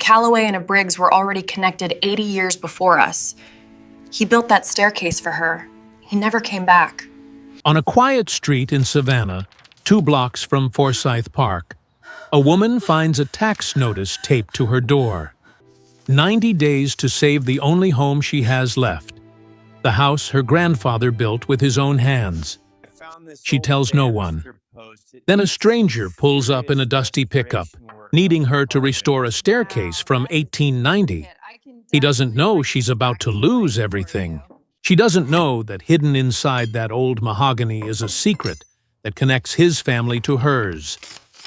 Calloway and a Briggs were already connected 80 years before us. He built that staircase for her. He never came back. On a quiet street in Savannah, 2 blocks from Forsyth Park, a woman finds a tax notice taped to her door. 90 days to save the only home she has left, the house her grandfather built with his own hands. She tells no one. Then a stranger pulls up in a dusty pickup, needing her to restore a staircase from 1890. He doesn't know she's about to lose everything. She doesn't know that hidden inside that old mahogany is a secret that connects his family to hers,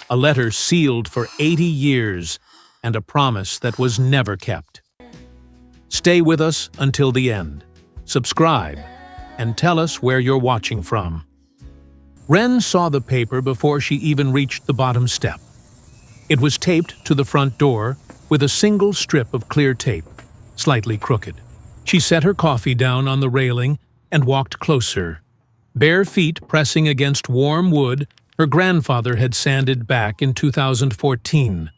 a letter sealed for 80 years, and a promise that was never kept. Stay with us until the end. Subscribe, and tell us where you're watching from. Wren saw the paper before she even reached the bottom step. It was taped to the front door with a single strip of clear tape, slightly crooked. She set her coffee down on the railing and walked closer. Bare feet pressing against warm wood her grandfather had sanded back in 2014,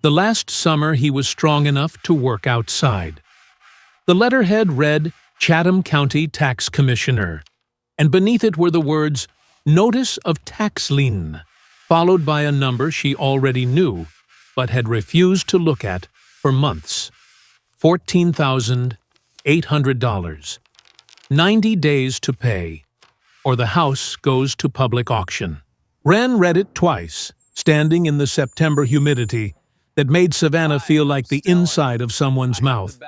the last summer he was strong enough to work outside. The letterhead read Chatham County Tax Commissioner, and beneath it were the words Notice of Tax Lien, followed by a number she already knew, but had refused to look at for months. $14,800. 90 days to pay, or the house goes to public auction. Wren read it twice, standing in the September humidity that made Savannah feel like the inside of someone's mouth,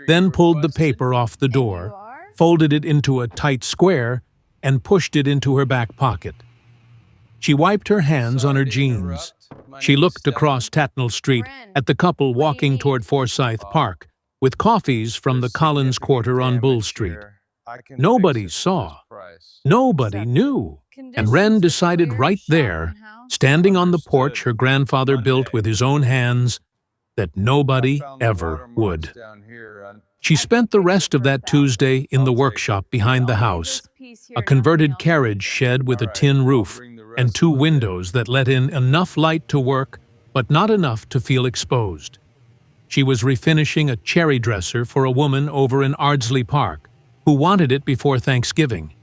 then pulled the paper off the door, folded it into a tight square, and pushed it into her back pocket. She wiped her hands on her jeans. She looked across Tatnall Street at the couple walking toward Forsyth Park, with coffees from the Collins Quarter on Bull Street. Nobody saw. Nobody knew. And Wren decided right there, standing on the porch her grandfather built with his own hands, that nobody ever would. She spent the rest of that Tuesday in the workshop behind the house, a converted carriage shed with a tin roof and 2 windows that let in enough light to work, but not enough to feel exposed. She was refinishing a cherry dresser for a woman over in Ardsley Park, who wanted it before Thanksgiving,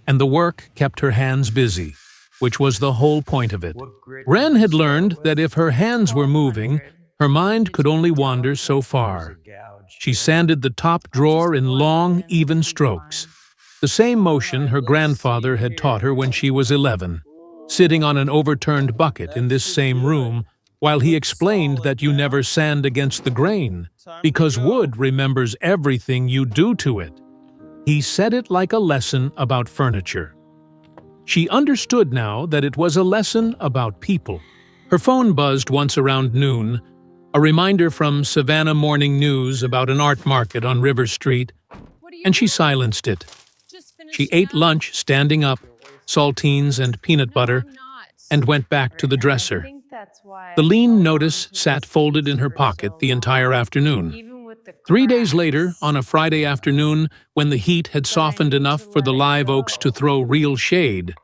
and the work kept her hands busy, which was the whole point of it. Wren had learned that if her hands were moving, her mind could only wander so far. She sanded the top drawer in long, even strokes, the same motion her grandfather had taught her when she was 11, sitting on an overturned bucket in this same room while he explained that you never sand against the grain, because wood remembers everything you do to it. He said it like a lesson about furniture. She understood now that it was a lesson about people. Her phone buzzed once around noon, a reminder from Savannah Morning News about an art market on River Street, and she silenced it. She ate lunch standing up, saltines and peanut butter, and went back to the dresser. The lien notice sat folded in her pocket the entire afternoon. 3 days later, on a Friday afternoon, when the heat had softened enough for the live oaks to throw real shade,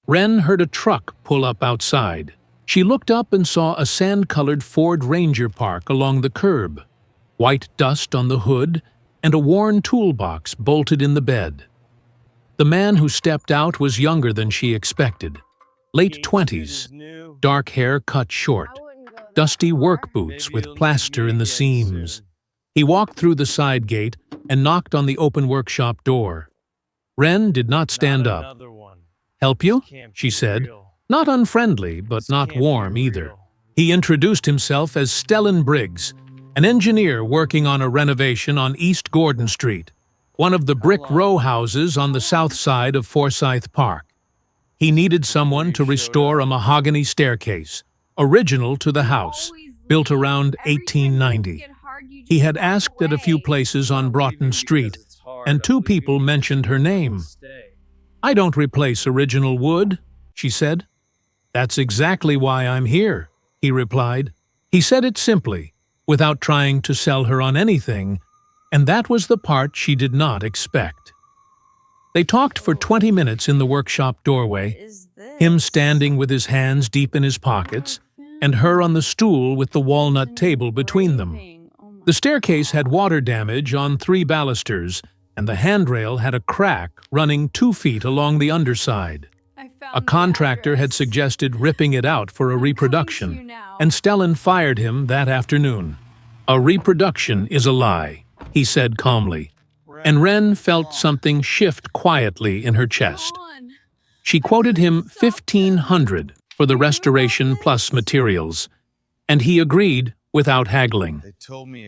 Wren heard a truck pull up outside. She looked up and saw a sand-colored Ford Ranger park along the curb, white dust on the hood, and a worn toolbox bolted in the bed. The man who stepped out was younger than she expected, late 20s, dark hair cut short, dusty work boots with plaster in the seams. He walked through the side gate and knocked on the open workshop door. Wren did not stand up. "Help you?" she said, not unfriendly, but not warm either. He introduced himself as Stellan Briggs, an engineer working on a renovation on East Gordon Street, one of the brick row houses on the south side of Forsyth Park. He needed someone to restore a mahogany staircase, original to the house, built around 1890. He had asked at a few places on Broughton Street, and 2 people mentioned her name. "I don't replace original wood," she said. "That's exactly why I'm here," he replied. He said it simply, without trying to sell her on anything, and that was the part she did not expect. They talked for 20 minutes in the workshop doorway, him standing with his hands deep in his pockets, and her on the stool with the walnut table between them. The staircase had water damage on 3 balusters, and the handrail had a crack running 2 feet along the underside. A contractor had suggested ripping it out for a reproduction, and Stellan fired him that afternoon. "A reproduction is a lie," he said calmly, and Wren felt something shift quietly in her chest. She quoted him $1,500 for the restoration plus materials, and he agreed without haggling.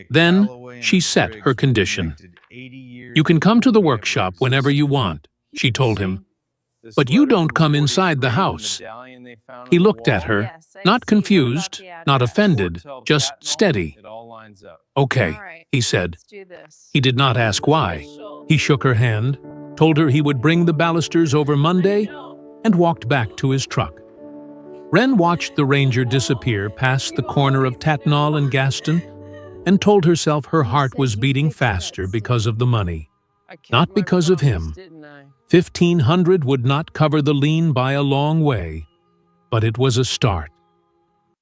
Then she set her condition. "You can come to the workshop whenever you want," she told him, "but you don't come inside the house." He looked at her, not confused, not offended, just steady. "Okay," he said. He did not ask why. He shook her hand, told her he would bring the balusters over Monday, and walked back to his truck. Wren watched the Ranger disappear past the corner of Tatnall and Gaston and told herself her heart was beating faster because of the money, not because of him. 1,500 would not cover the lien by a long way, but it was a start.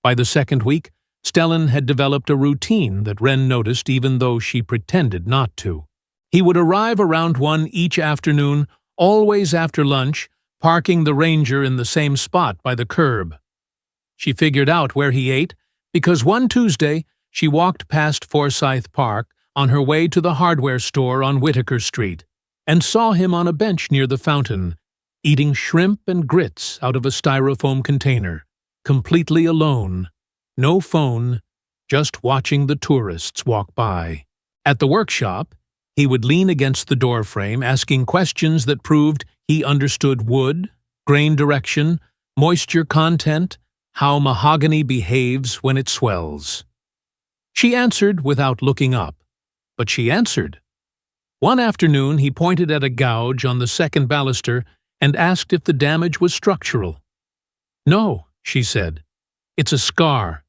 By the second week, Stellan had developed a routine that Wren noticed even though she pretended not to. He would arrive around 1 each afternoon, always after lunch, parking the Ranger in the same spot by the curb. She figured out where he ate because one Tuesday she walked past Forsyth Park on her way to the hardware store on Whitaker Street and saw him on a bench near the fountain, eating shrimp and grits out of a styrofoam container, completely alone, no phone, just watching the tourists walk by. At the workshop, he would lean against the doorframe asking questions that proved he understood wood, grain direction, moisture content, how mahogany behaves when it swells. She answered without looking up, but she answered. One afternoon he pointed at a gouge on the second baluster and asked if the damage was structural. "No," she said. "It's a scar.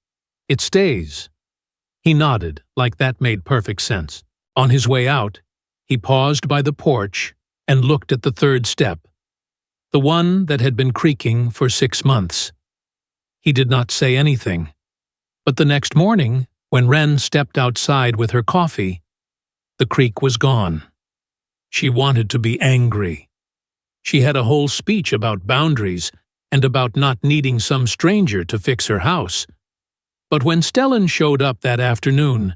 It stays." He nodded, like that made perfect sense. On his way out, he paused by the porch and looked at the third step, the one that had been creaking for 6 months. He did not say anything, but the next morning, when Wren stepped outside with her coffee, the creak was gone. She wanted to be angry. She had a whole speech about boundaries and about not needing some stranger to fix her house. But when Stellan showed up that afternoon,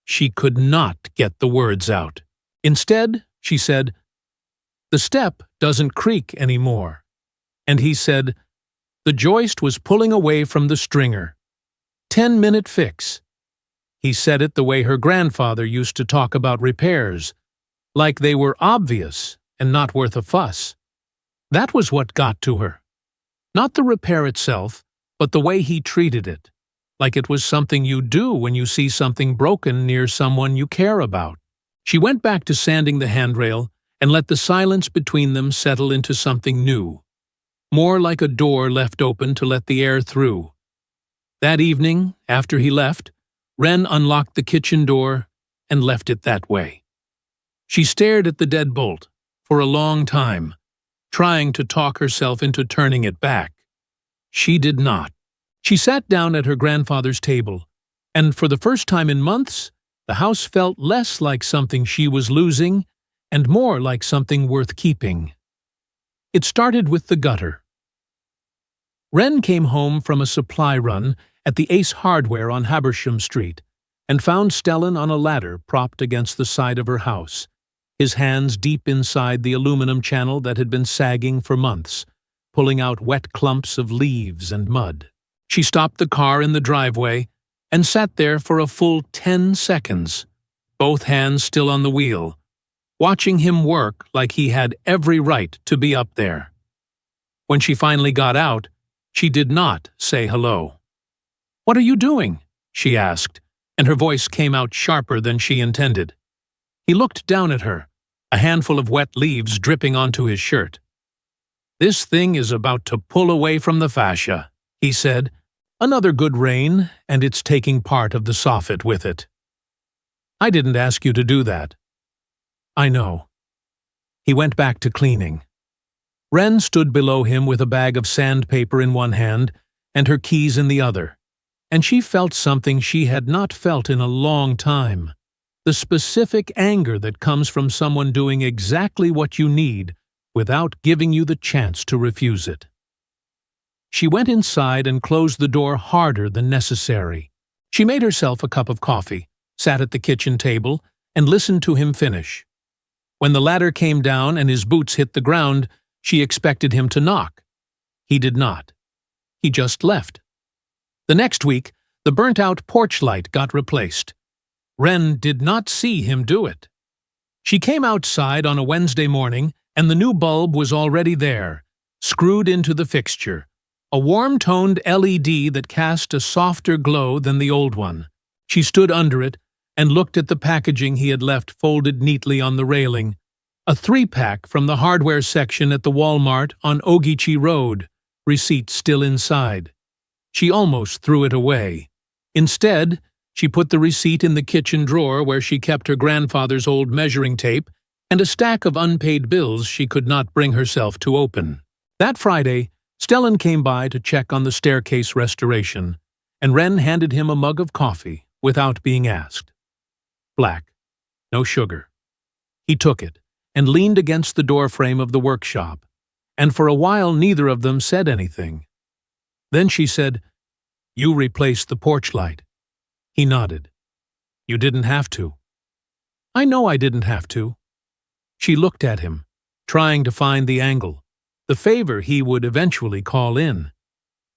she could not get the words out. Instead, she said, "The step doesn't creak anymore." And he said, "The joist was pulling away from the stringer. 10-minute fix." He said it the way her grandfather used to talk about repairs, like they were obvious and not worth a fuss. That was what got to her. Not the repair itself, but the way he treated it, like it was something you do when you see something broken near someone you care about. She went back to sanding the handrail and let the silence between them settle into something new, more like a door left open to let the air through. That evening, after he left, Wren unlocked the kitchen door and left it that way. She stared at the deadbolt for a long time, trying to talk herself into turning it back. She did not. She sat down at her grandfather's table, and for the first time in months, the house felt less like something she was losing and more like something worth keeping. It started with the gutter. Wren came home from a supply run at the Ace Hardware on Habersham Street and found Stellan on a ladder propped against the side of her house, his hands deep inside the aluminum channel that had been sagging for months, pulling out wet clumps of leaves and mud. She stopped the car in the driveway and sat there for a full 10 seconds, both hands still on the wheel, watching him work like he had every right to be up there. When she finally got out, she did not say hello. "What are you doing?" she asked, and her voice came out sharper than she intended. He looked down at her, a handful of wet leaves dripping onto his shirt. "This thing is about to pull away from the fascia," he said. "Another good rain, and it's taking part of the soffit with it." "I didn't ask you to do that." "I know." He went back to cleaning. Wren stood below him with a bag of sandpaper in one hand and her keys in the other. and she felt something she had not felt in a long time. The specific anger that comes from someone doing exactly what you need without giving you the chance to refuse it. She went inside and closed the door harder than necessary. She made herself a cup of coffee, sat at the kitchen table, and listened to him finish. When the ladder came down and his boots hit the ground, she expected him to knock. He did not. He just left. The next week, the burnt-out porch light got replaced. Wren did not see him do it. She came outside on a Wednesday morning, and the new bulb was already there, screwed into the fixture, a warm-toned LED that cast a softer glow than the old one. She stood under it and looked at the packaging he had left folded neatly on the railing, a 3-pack from the hardware section at the Walmart on Ogeechee Road, receipt still inside. She almost threw it away. Instead, she put the receipt in the kitchen drawer where she kept her grandfather's old measuring tape and a stack of unpaid bills she could not bring herself to open. That Friday, Stellan came by to check on the staircase restoration, and Wren handed him a mug of coffee without being asked. Black, no sugar. He took it and leaned against the doorframe of the workshop, and for a while neither of them said anything. Then she said, "You replaced the porch light." He nodded. "You didn't have to." "I know I didn't have to." She looked at him, trying to find the angle, the favor he would eventually call in,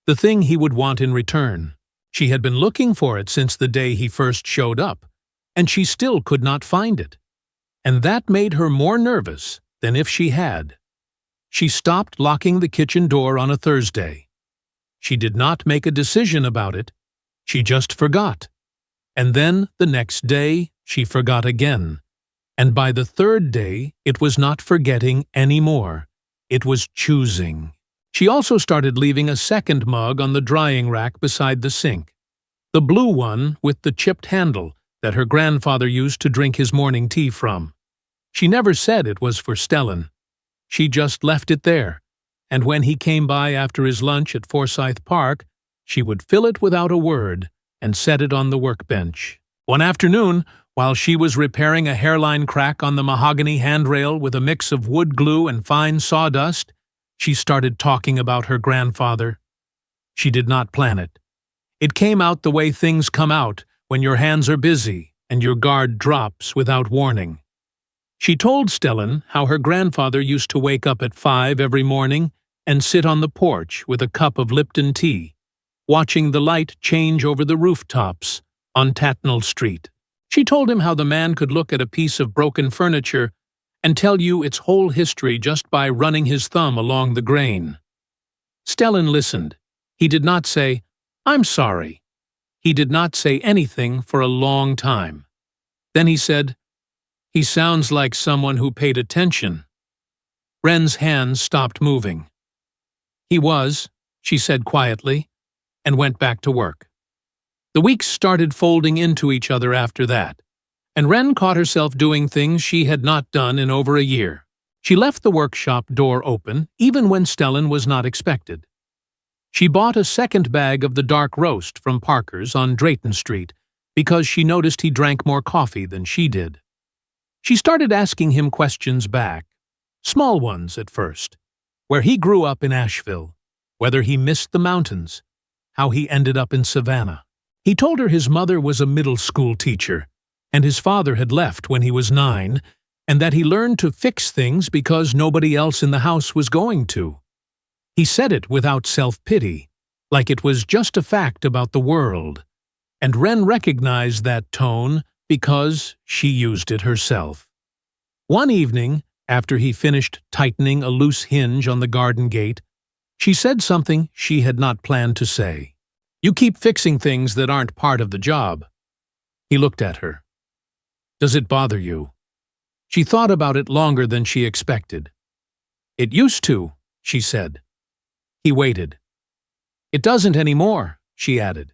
the thing he would want in return. She had been looking for it since the day he first showed up, and she still could not find it. And that made her more nervous than if she had. She stopped locking the kitchen door on a Thursday. She did not make a decision about it. She just forgot. And then, the next day, she forgot again. And by the third day, it was not forgetting anymore. It was choosing. She also started leaving a second mug on the drying rack beside the sink. The blue one with the chipped handle that her grandfather used to drink his morning tea from. She never said it was for Stellan. She just left it there, and when he came by after his lunch at Forsyth Park, she would fill it without a word and set it on the workbench. One afternoon, while she was repairing a hairline crack on the mahogany handrail with a mix of wood glue and fine sawdust, she started talking about her grandfather. She did not plan it. It came out the way things come out when your hands are busy and your guard drops without warning. She told Stellan how her grandfather used to wake up at 5 every morning and sit on the porch with a cup of Lipton tea, watching the light change over the rooftops on Tatnall Street. She told him how the man could look at a piece of broken furniture and tell you its whole history just by running his thumb along the grain. Stellan listened. He did not say, "I'm sorry." He did not say anything for a long time. Then he said, "He sounds like someone who paid attention." Wren's hands stopped moving. "He was," she said quietly, and went back to work. The weeks started folding into each other after that, and Wren caught herself doing things she had not done in over a year. She left the workshop door open, even when Stellan was not expected. She bought a second bag of the dark roast from Parker's on Drayton Street because she noticed he drank more coffee than she did. She started asking him questions back, small ones at first, where he grew up in Asheville, whether he missed the mountains, how he ended up in Savannah. He told her his mother was a middle school teacher, and his father had left when he was 9, and that he learned to fix things because nobody else in the house was going to. He said it without self-pity, like it was just a fact about the world, and Wren recognized that tone because she used it herself. One evening, after he finished tightening a loose hinge on the garden gate, she said something she had not planned to say. "You keep fixing things that aren't part of the job." He looked at her. "Does it bother you?" She thought about it longer than she expected. "It used to," she said. He waited. "It doesn't anymore," she added.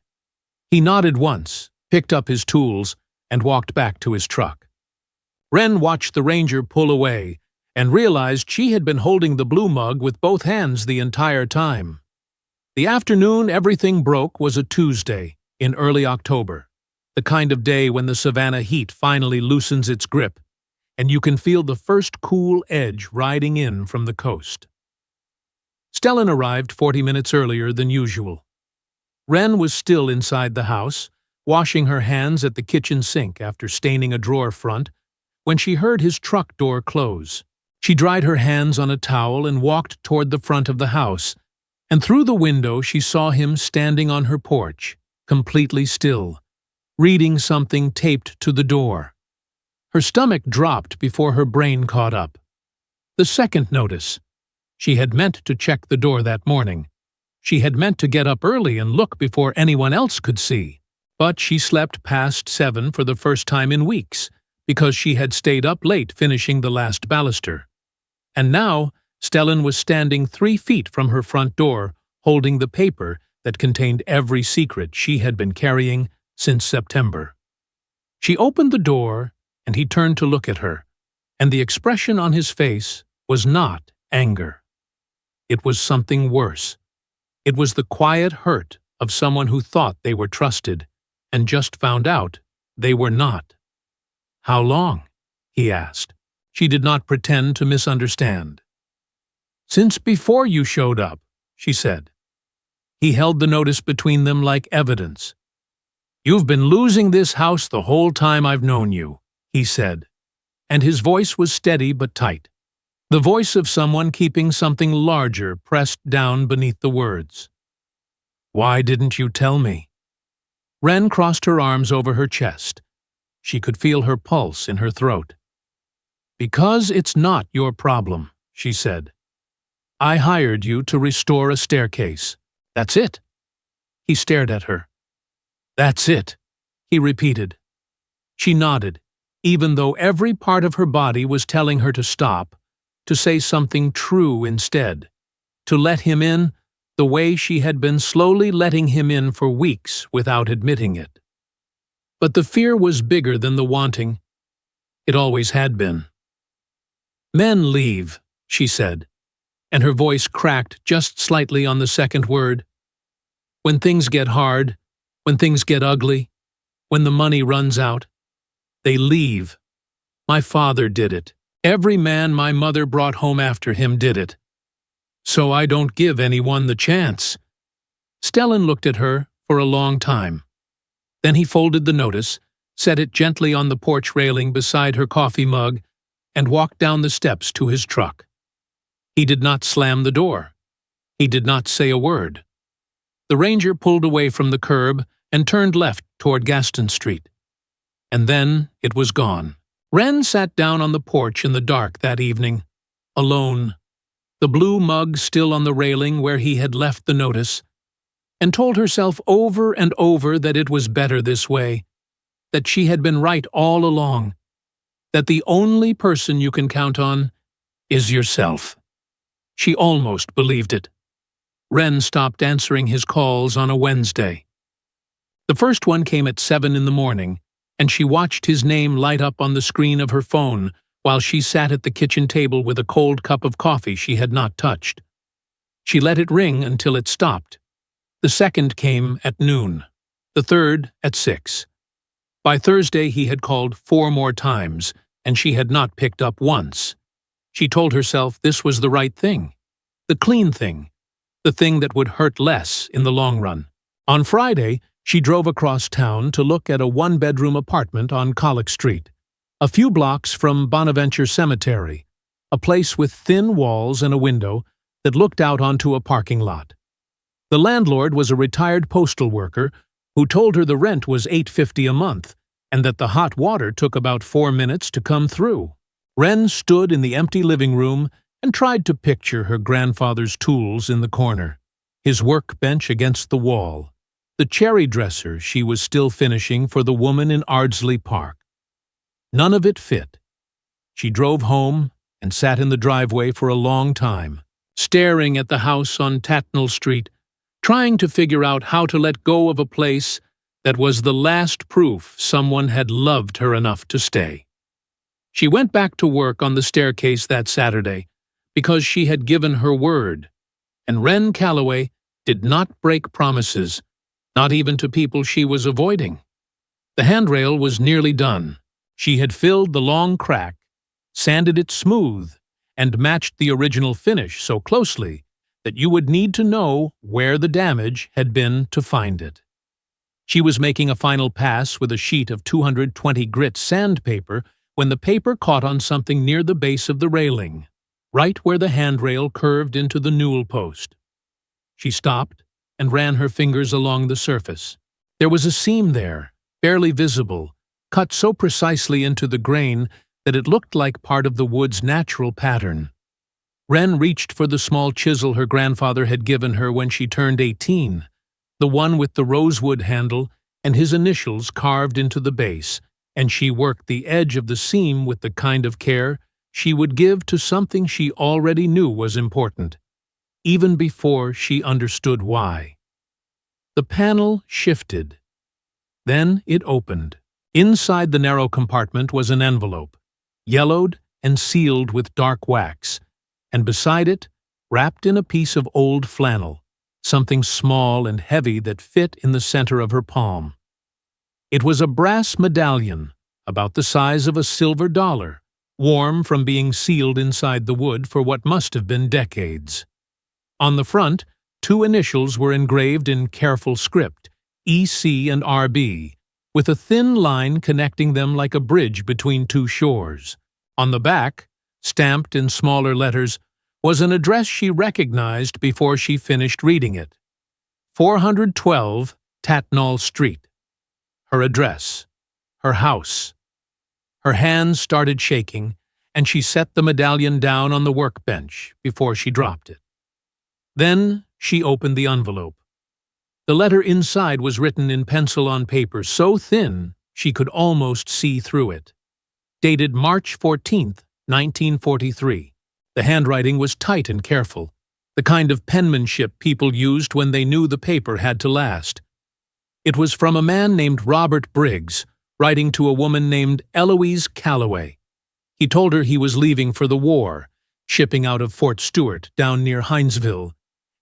He nodded once, picked up his tools, and walked back to his truck. Wren watched the Ranger pull away and realized she had been holding the blue mug with both hands the entire time. The afternoon everything broke was a Tuesday, in early October, the kind of day when the Savannah heat finally loosens its grip, and you can feel the first cool edge riding in from the coast. Stellan arrived 40 minutes earlier than usual. Wren was still inside the house, washing her hands at the kitchen sink after staining a drawer front, when she heard his truck door close. She dried her hands on a towel and walked toward the front of the house, and through the window she saw him standing on her porch, completely still, reading something taped to the door. Her stomach dropped before her brain caught up. The second notice. She had meant to check the door that morning. She had meant to get up early and look before anyone else could see. But she slept past 7 for the first time in weeks, because she had stayed up late finishing the last baluster. And now, Stellan was standing 3 feet from her front door, holding the paper that contained every secret she had been carrying since September. She opened the door, and he turned to look at her, and the expression on his face was not anger. It was something worse. It was the quiet hurt of someone who thought they were trusted, and just found out they were not. "How long?" he asked. She did not pretend to misunderstand. "Since before you showed up," she said. He held the notice between them like evidence. "You've been losing this house the whole time I've known you," he said, and his voice was steady but tight, the voice of someone keeping something larger pressed down beneath the words. "Why didn't you tell me?" Wren crossed her arms over her chest. She could feel her pulse in her throat. "Because it's not your problem," she said. "I hired you to restore a staircase. That's it." He stared at her. "That's it," he repeated. She nodded, even though every part of her body was telling her to stop, to say something true instead, to let him in the way she had been slowly letting him in for weeks without admitting it. But the fear was bigger than the wanting. It always had been. "Men leave," she said, and her voice cracked just slightly on the second word. "When things get hard, when things get ugly, when the money runs out, they leave. My father did it. Every man my mother brought home after him did it. So I don't give anyone the chance." Stellan looked at her for a long time. Then he folded the notice, set it gently on the porch railing beside her coffee mug, and walked down the steps to his truck. He did not slam the door. He did not say a word. The Ranger pulled away from the curb and turned left toward Gaston Street. And then it was gone. Wren sat down on the porch in the dark that evening, alone, the blue mug still on the railing where he had left the notice, and told herself over and over that it was better this way, that she had been right all along, that the only person you can count on is yourself. She almost believed it. Wren stopped answering his calls on a Wednesday. The first one came at 7 in the morning, and she watched his name light up on the screen of her phone while she sat at the kitchen table with a cold cup of coffee she had not touched. She let it ring until it stopped. The second came at noon, the third at 6. By Thursday he had called 4 more times, and she had not picked up once. She told herself this was the right thing, the clean thing, the thing that would hurt less in the long run. On Friday, she drove across town to look at a 1-bedroom apartment on Colic Street, a few blocks from Bonaventure Cemetery, a place with thin walls and a window that looked out onto a parking lot. The landlord was a retired postal worker who told her the rent was $8.50 a month and that the hot water took about 4 minutes to come through. Wren stood in the empty living room and tried to picture her grandfather's tools in the corner, his workbench against the wall, the cherry dresser she was still finishing for the woman in Ardsley Park. None of it fit. She drove home and sat in the driveway for a long time, staring at the house on Tatnall Street, trying to figure out how to let go of a place that was the last proof someone had loved her enough to stay. She went back to work on the staircase that Saturday because she had given her word, and Wren Calloway did not break promises, not even to people she was avoiding. The handrail was nearly done. She had filled the long crack, sanded it smooth, and matched the original finish so closely that you would need to know where the damage had been to find it. She was making a final pass with a sheet of 220 grit sandpaper when the paper caught on something near the base of the railing, right where the handrail curved into the newel post. She stopped and ran her fingers along the surface. There was a seam there, barely visible, cut so precisely into the grain that it looked like part of the wood's natural pattern. Wren reached for the small chisel her grandfather had given her when she turned 18, the one with the rosewood handle and his initials carved into the base, and she worked the edge of the seam with the kind of care she would give to something she already knew was important, even before she understood why. The panel shifted. Then it opened. Inside the narrow compartment was an envelope, yellowed and sealed with dark wax, and beside it, wrapped in a piece of old flannel, something small and heavy that fit in the center of her palm. It was a brass medallion, about the size of a silver dollar, warm from being sealed inside the wood for what must have been decades. On the front, 2 initials were engraved in careful script, EC and RB, with a thin line connecting them like a bridge between 2 shores. On the back, stamped in smaller letters, was an address she recognized before she finished reading it. 412 Tatnall Street. Her address. Her house. Her hands started shaking, and she set the medallion down on the workbench before she dropped it. Then she opened the envelope. The letter inside was written in pencil on paper so thin she could almost see through it. Dated March 14, 1943. The handwriting was tight and careful, the kind of penmanship people used when they knew the paper had to last. It was from a man named Robert Briggs, writing to a woman named Eloise Calloway. He told her he was leaving for the war, shipping out of Fort Stewart down near Hinesville,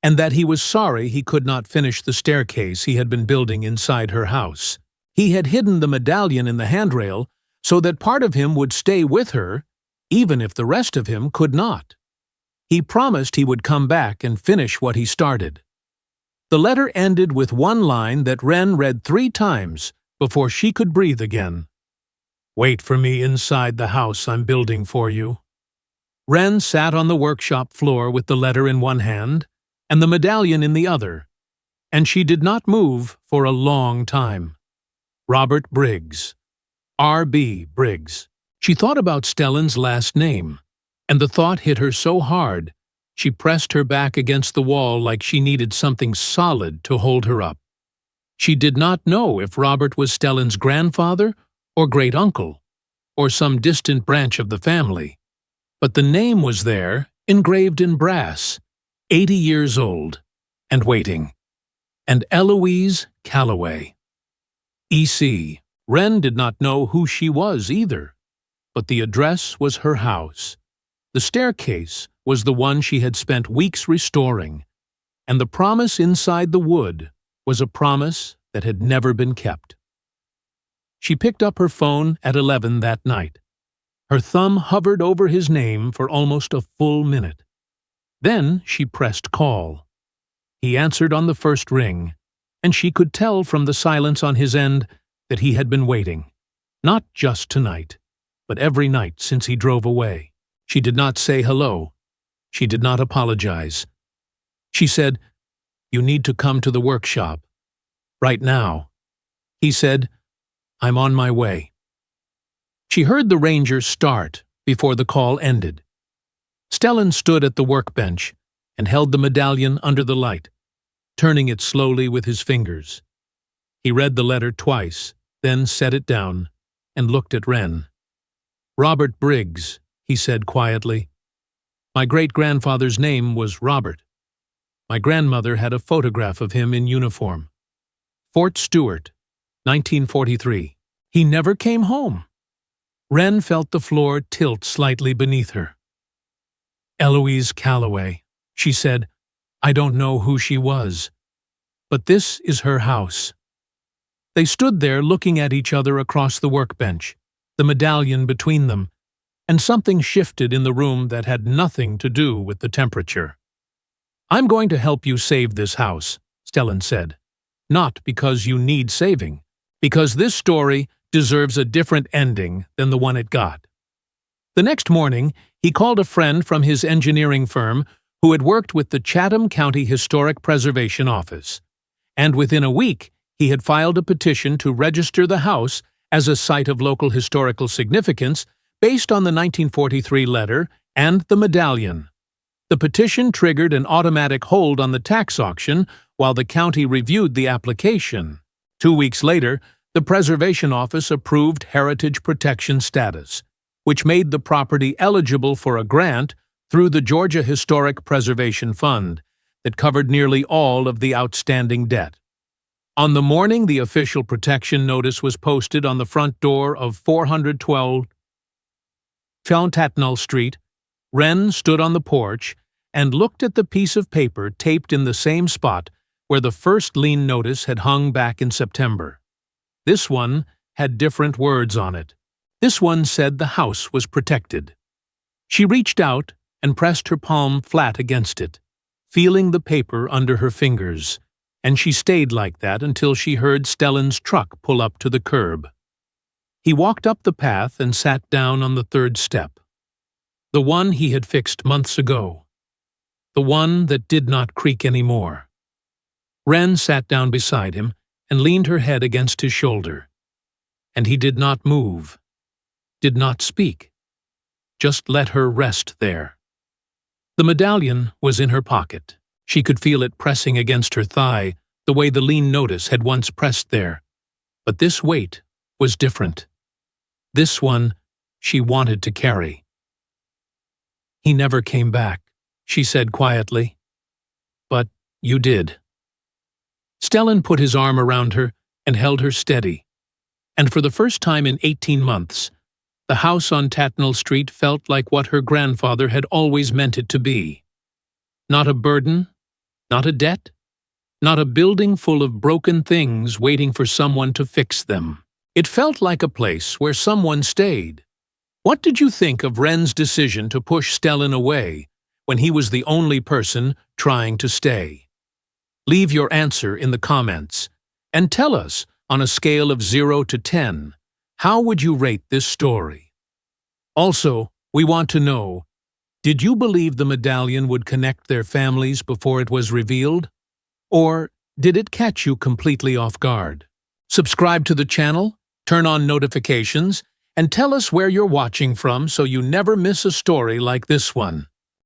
and that he was sorry he could not finish the staircase he had been building inside her house. He had hidden the medallion in the handrail so that part of him would stay with her, even if the rest of him could not. He promised he would come back and finish what he started. The letter ended with one line that Wren read 3 times before she could breathe again. "Wait for me inside the house I'm building for you." Wren sat on the workshop floor with the letter in one hand and the medallion in the other, and she did not move for a long time. Robert Briggs. R.B. Briggs. She thought about Stellan's last name, and the thought hit her so hard she pressed her back against the wall like she needed something solid to hold her up. She did not know if Robert was Stellan's grandfather or great-uncle, or some distant branch of the family, but the name was there, engraved in brass, 80 years old, and waiting. And Eloise Calloway. E.C. Wren did not know who she was either, but the address was her house. The staircase was the one she had spent weeks restoring, and the promise inside the wood was a promise that had never been kept. She picked up her phone at 11 that night. Her thumb hovered over his name for almost a full minute. Then she pressed call. He answered on the first ring, and she could tell from the silence on his end that he had been waiting, not just tonight, but every night since he drove away. She did not say hello. She did not apologize. She said, "You need to come to the workshop. Right now." He said, "I'm on my way." She heard the ranger start before the call ended. Stellan stood at the workbench and held the medallion under the light, turning it slowly with his fingers. He read the letter twice, then set it down and looked at Wren. "Robert Briggs," he said quietly. "My great-grandfather's name was Robert. My grandmother had a photograph of him in uniform. Fort Stewart, 1943. He never came home." Wren felt the floor tilt slightly beneath her. "Eloise Calloway," she said. "I don't know who she was." But this is her house. They stood there looking at each other across the workbench, the medallion between them, and something shifted in the room that had nothing to do with the temperature. "I'm going to help you save this house," Stellan said. "Not because you need saving, because this story deserves a different ending than the one it got." The next morning, he called a friend from his engineering firm who had worked with the Chatham County Historic Preservation Office, and within a week he had filed a petition to register the house as a site of local historical significance based on the 1943 letter and the medallion. The petition triggered an automatic hold on the tax auction while the county reviewed the application. 2 weeks later, the Preservation Office approved heritage protection status, which made the property eligible for a grant through the Georgia Historic Preservation Fund that covered nearly all of the outstanding debt. On the morning the official protection notice was posted on the front door of 412 Tatnall Street, Wren stood on the porch and looked at the piece of paper taped in the same spot where the first lien notice had hung back in September. This one had different words on it. This one said the house was protected. She reached out and pressed her palm flat against it, feeling the paper under her fingers, and she stayed like that until she heard Stellan's truck pull up to the curb. He walked up the path and sat down on the third step, the one he had fixed months ago, the one that did not creak anymore. Wren sat down beside him and leaned her head against his shoulder, and he did not move, did not speak, just let her rest there. The medallion was in her pocket. She could feel it pressing against her thigh, the way the lien notice had once pressed there. But this weight was different. This one she wanted to carry. "He never came back," she said quietly. "But you did." Stellan put his arm around her and held her steady. And for the first time in 18 months, the house on Tatnall Street felt like what her grandfather had always meant it to be. Not a burden, not a debt, not a building full of broken things waiting for someone to fix them. It felt like a place where someone stayed. What did you think of Wren's decision to push Stellan away when he was the only person trying to stay? Leave your answer in the comments, and tell us, on a scale of 0 to 10, how would you rate this story? Also, we want to know, did you believe the medallion would connect their families before it was revealed? Or did it catch you completely off guard? Subscribe to the channel, turn on notifications, and tell us where you're watching from so you never miss a story like this one.